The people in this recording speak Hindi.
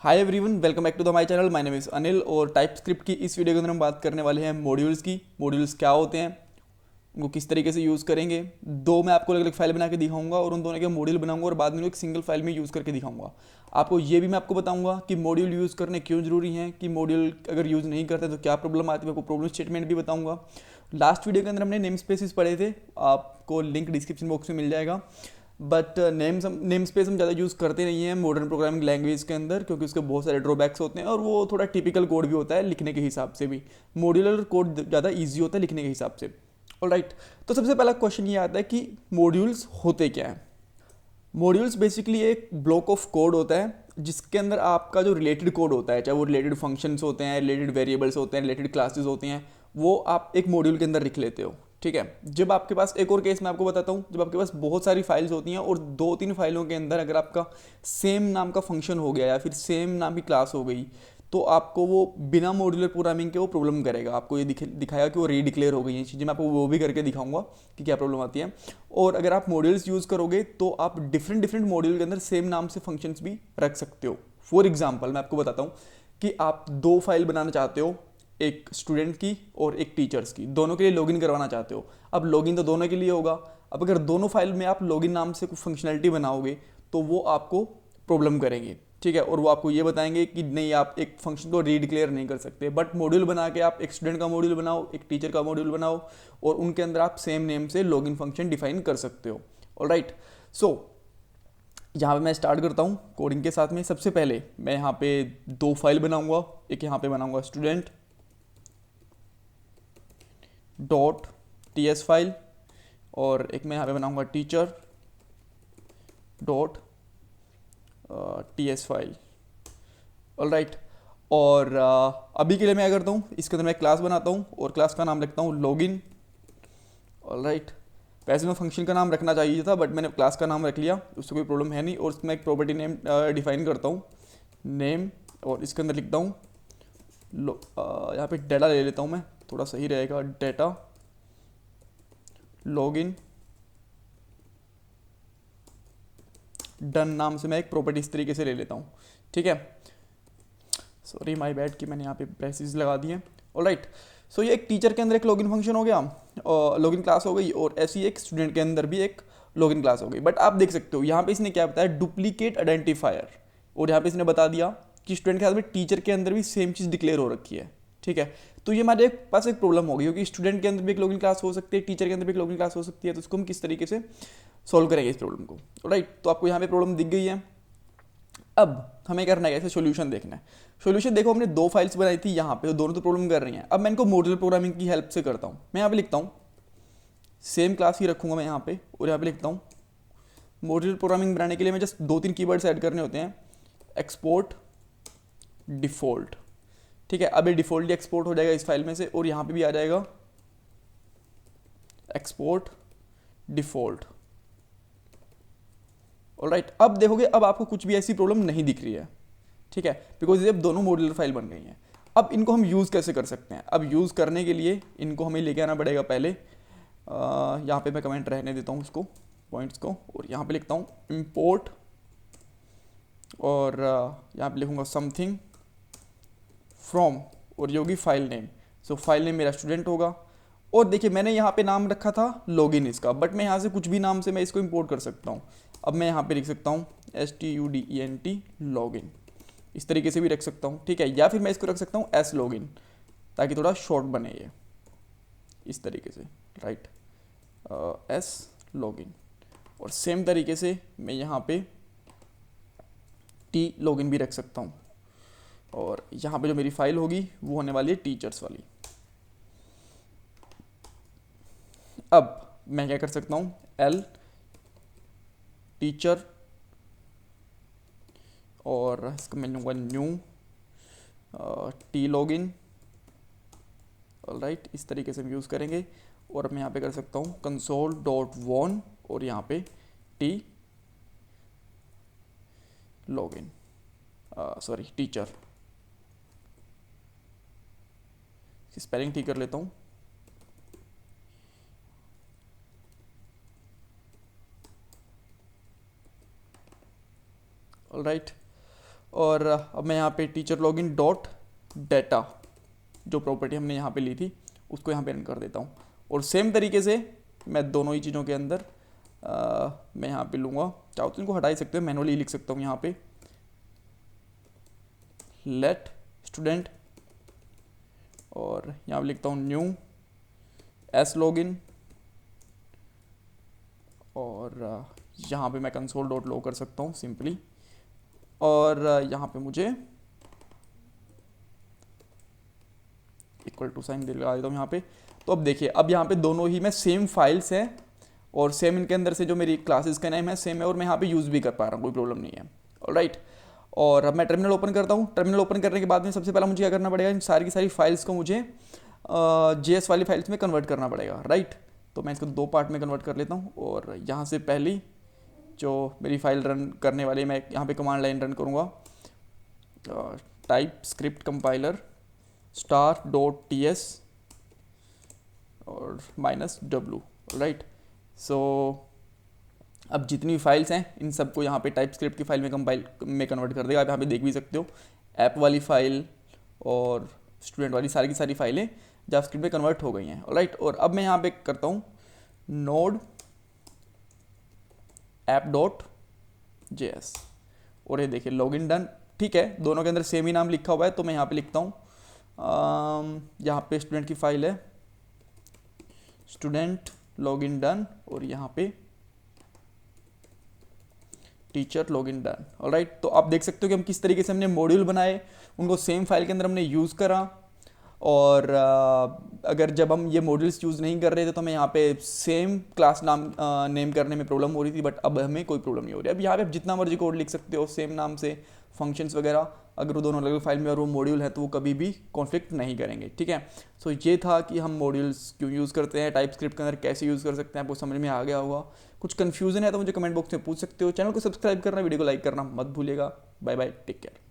Hi everyone, welcome back to the my channel. My name is Anil और टाइप स्क्रिप्ट की इस वीडियो के अंदर हम बात करने वाले हैं मॉड्यूल्स की। मॉड्यूल्स क्या होते हैं, उनको किस तरीके से यूज़ करेंगे। दो मैं आपको अलग अलग फाइल बना के दिखाऊंगा और उन दोनों के मॉड्यूल बनाऊंगा और बाद में एक सिंगल फाइल में यूज़ करके दिखाऊंगा। आपको ये भी मैं आपको बताऊंगा कि मॉड्यूल यूज़ करने क्यों ज़रूरी हैं, कि मॉड्यूल अगर यूज़ नहीं करते तो क्या प्रॉब्लम आती है। आपको प्रॉब्लम स्टेटमेंट भी बताऊंगा। लास्ट वीडियो के अंदर हमने नेम स्पेसिस पढ़े थे, आपको लिंक डिस्क्रिप्शन बॉक्स में मिल जाएगा। बट नेम स्पेस हम ज़्यादा यूज़ करते नहीं हैं मॉडर्न प्रोग्रामिंग लैंग्वेज के अंदर, क्योंकि उसके बहुत सारे ड्रॉबैक्स होते हैं और वो थोड़ा टिपिकल कोड भी होता है लिखने के हिसाब से भी। मॉड्यूलर कोड ज़्यादा ईजी होता है लिखने के हिसाब से। ऑलराइट, तो सबसे पहला क्वेश्चन ये आता है कि मॉड्यूल्स होते क्या हैं। मॉड्यूल्स बेसिकली एक ब्लॉक ऑफ कोड होता है जिसके अंदर आपका जो रिलेटेड कोड होता है, चाहे वो रिलेटेड फंक्शंस होते हैं, रिलेटेड वेरिएबल्स होते हैं, रिलेटेड क्लासेस होते हैं, वो आप एक मॉड्यूल के अंदर लिख लेते हो। ठीक है। जब आपके पास एक और केस मैं आपको बताता हूँ, जब आपके पास बहुत सारी फाइल्स होती हैं और दो तीन फाइलों के अंदर अगर आपका सेम नाम का फंक्शन हो गया या फिर सेम नाम की क्लास हो गई, तो आपको वो बिना मॉड्यूलर प्रोग्रामिंग के वो प्रॉब्लम करेगा। आपको ये दिखाएगा कि वो रीडिक्लेयर हो गई हैं चीज़ें। मैं आपको वो भी करके दिखाऊंगा कि क्या प्रॉब्लम आती है। और अगर आप मॉड्यूल्स यूज़ करोगे तो आप डिफरेंट डिफरेंट मॉड्यूल के अंदर सेम नाम से फंक्शंस भी रख सकते हो। फॉर एग्जाम्पल मैं आपको बताता हूँ कि आप दो फाइल बनाना चाहते हो, एक स्टूडेंट की और एक टीचर्स की, दोनों के लिए लॉगिन करवाना चाहते हो। अब लॉगिन तो दोनों के लिए होगा। अब अगर दोनों फाइल में आप लॉगिन नाम से कुछ फंक्शनैलिटी बनाओगे तो वो आपको प्रॉब्लम करेंगे। ठीक है। और वो आपको ये बताएंगे कि नहीं, आप एक फंक्शन को रीडिक्लेयर नहीं कर सकते। बट मॉड्यूल बना के आप एक स्टूडेंट का मॉड्यूल बनाओ, एक टीचर का मॉड्यूल बनाओ और उनके अंदर आप सेम नेम से लॉगिन फंक्शन डिफाइन कर सकते हो। ऑलराइट, सो यहाँ पे मैं स्टार्ट करता हूँ कोडिंग के साथ में। सबसे पहले मैं यहाँ पे दो फाइल बनाऊंगा। एक यहाँ पे बनाऊंगा student dot T S file और एक मैं यहाँ पे बनाऊंगा teacher dot T S file. Alright, और अभी के लिए मैं क्या करता हूँ, इसके अंदर मैं क्लास बनाता हूँ और क्लास का नाम लिखता हूँ लॉगिन। ऑलराइट, वैसे मैं फंक्शन का नाम रखना चाहिए था बट मैंने क्लास का नाम रख लिया, उससे कोई प्रॉब्लम है नहीं। और उसमें एक प्रॉपर्टी नेम डिफाइन करता हूँ, नेम, और इसके अंदर लिखता हूँ यहाँ पे डेटा ले लेता हूँ मैं, थोड़ा सही रहेगा। डेटा लॉगिन डन नाम से मैं एक प्रॉपर्टी इस तरीके से ले लेता हूँ। ठीक है, सॉरी माय बैड कि मैंने यहाँ पे ब्रेसेस लगा दिए। ऑलराइट, सो ये एक टीचर के अंदर एक लॉगिन फंक्शन हो गया और लॉगिन क्लास हो गई, और ऐसी एक स्टूडेंट के अंदर भी एक लॉगिन क्लास हो गई। बट आप देख सकते हो यहाँ पे इसने क्या बताया, डुप्लीकेट आइडेंटिफायर। और यहाँ पे इसने बता दिया कि स्टूडेंट के साथ में टीचर के अंदर भी सेम चीज़ डिक्लेयर हो रखी है। ठीक है, तो ये हमारे पास एक प्रॉब्लम होगी, क्योंकि स्टूडेंट के अंदर भी एक लॉगिन क्लास हो सकती है, टीचर के अंदर भी एक लॉगिन क्लास हो सकती है। तो इसको हम किस तरीके से सॉल्व करेंगे इस प्रॉब्लम को। राइट, तो आपको यहाँ पे प्रॉब्लम दिख गई है। अब हमें करना है, कैसे सोल्यूशन देखना है। सोल्यूशन देखो, हमने दो फाइल्स बनाई थी यहाँ पे, तो दोनों तो प्रॉब्लम कर रही हैं। अब मैं इनको मॉड्यूलर प्रोग्रामिंग की हेल्प से करता हूँ। मैं यहाँ पे लिखता हूँ सेम क्लास ही रखूँगा मैं यहाँ पे, और यहाँ पे लिखता हूँ मॉड्यूलर प्रोग्रामिंग बनाने के लिए मैं जस्ट दो तीन कीवर्ड्स ऐड करने होते हैं। Export default. ठीक है, अब ये डिफ़ॉल्ट एक्सपोर्ट हो जाएगा इस फाइल में से, और यहाँ पे भी आ जाएगा एक्सपोर्ट डिफ़ॉल्ट। ऑलराइट, अब देखोगे अब आपको कुछ भी ऐसी प्रॉब्लम नहीं दिख रही है। ठीक है, बिकॉज ये अब दोनों मॉड्यूलर फाइल बन गई हैं। अब इनको हम यूज़ कैसे कर सकते हैं। अब यूज़ करने के लिए इनको हमें लेके आना पड़ेगा पहले। यहाँ पे मैं कमेंट रहने देता हूँ उसको, पॉइंट्स को, और यहाँ पे लिखता हूँ इम्पोर्ट, और यहाँ पे लिखूँगा समथिंग फ्रॉम, और ये होगी फाइल नेम। सो फाइल नेम मेरा स्टूडेंट होगा। और देखिए मैंने यहाँ पे नाम रखा था लॉगिन इसका, बट मैं यहाँ से कुछ भी नाम से मैं इसको इंपोर्ट कर सकता हूँ। अब मैं यहाँ पे लिख सकता हूँ STUDENT लॉगिन, इस तरीके से भी रख सकता हूँ। ठीक है, या फिर मैं इसको रख सकता हूँ S लॉगिन, ताकि थोड़ा शॉर्ट बने ये इस तरीके से। Right, S login. और सेम तरीके से मैं यहाँ पे T लॉगिन भी रख सकता हूँ। और यहाँ पे जो मेरी फाइल होगी वो होने वाली है टीचर्स वाली। अब मैं क्या कर सकता हूँ, L टीचर, और इसका मैं लूँगा न्यू T लॉगिन। ऑलराइट, इस तरीके से हम यूज़ करेंगे। और मैं यहाँ पे कर सकता हूँ कंसोल डॉट वॉन, और यहाँ पे T login, sorry teacher, spelling ठीक कर लेता हूँ। ऑलराइट, और अब मैं यहाँ पे टीचर लॉगिन डॉट डेटा जो प्रॉपर्टी हमने यहाँ पे ली थी उसको यहाँ पे रन कर देता हूँ। और सेम तरीके से मैं दोनों ही चीज़ों के अंदर मैं यहाँ पे लूँगा, चाहो तो इनको हटा ही सकते हो, मैनुअली लिख सकता हूँ यहाँ पे लेट स्टूडेंट, और यहाँ पे लिखता हूँ न्यू एस लॉगिन, और यहाँ पे मैं कंसोल डॉट लॉग कर सकता हूँ सिंपली, और यहाँ पे मुझे इक्वल टू साइन लगा देता हूँ यहाँ पे। तो अब देखिए, अब यहाँ पे दोनों ही में सेम फाइल्स हैं और सेम इनके अंदर से जो मेरी क्लासेस का नेम है सेम है, और मैं यहाँ पे यूज़ भी कर पा रहा हूँ, कोई प्रॉब्लम नहीं है। ऑलराइट, और अब मैं टर्मिनल ओपन करता हूँ। टर्मिनल ओपन करने के बाद में सबसे पहला मुझे क्या करना पड़ेगा, इन सारी की सारी फाइल्स को मुझे JS वाली फाइल्स में कन्वर्ट करना पड़ेगा, राइट। तो मैं इसको 2 पार्ट में कन्वर्ट कर लेता हूँ, और यहाँ से पहली जो मेरी फाइल रन करने वाली है, मैं यहाँ पे कमांड लाइन रन करूँगा, टाइप स्क्रिप्ट कंपाइलर star.ts और -w, राइट। सो अब जितनी फाइल्स हैं इन सबको यहाँ पे टाइप स्क्रिप्ट की फाइल में कन्वर्ट कर देगा। आप यहाँ पे देख भी सकते हो ऐप वाली फाइल और स्टूडेंट वाली सारी की सारी फाइलें जावास्क्रिप्ट में कन्वर्ट हो गई हैं, राइट। और अब मैं यहाँ पे करता हूँ नोड app.js, और ये देखिए लॉगिन डन, ठीक है। दोनों के अंदर सेम ही नाम लिखा हुआ है, तो मैं यहाँ पे लिखता हूँ यहाँ पे स्टूडेंट की फाइल है स्टूडेंट लॉगिन डन, और यहाँ पे टीचर लॉगिन डन, ऑलराइट। तो आप देख सकते हो कि हम किस तरीके से हमने मॉड्यूल बनाए, उनको सेम फाइल के अंदर हमने यूज़ करा, और अगर जब हम ये मॉड्यूल्स यूज़ नहीं कर रहे थे तो हमें यहाँ पे सेम क्लास नाम नेम करने में प्रॉब्लम हो रही थी, बट अब हमें कोई प्रॉब्लम नहीं हो रही। अब यहाँ पे आप जितना मर्जी कोड लिख सकते हो सेम नाम से, फंक्शंस वगैरह, अगर वो दोनों अलग अलग फाइल में और वो मॉड्यूल है तो वो कभी भी कॉन्फ्लिक्ट नहीं करेंगे, ठीक है। सो ये था कि हम मॉड्यूल्स क्यों यूज़ करते हैं, टाइप स्क्रिप्ट के अंदर कैसे यूज़ कर सकते हैं, आपको समझ में आ गया होगा। कुछ कन्फ्यूजन है तो मुझे कमेंट बॉक्स में पूछ सकते हो। चैनल को सब्सक्राइब करना, वीडियो को लाइक करना मत भूलिएगा। Bye bye, take care.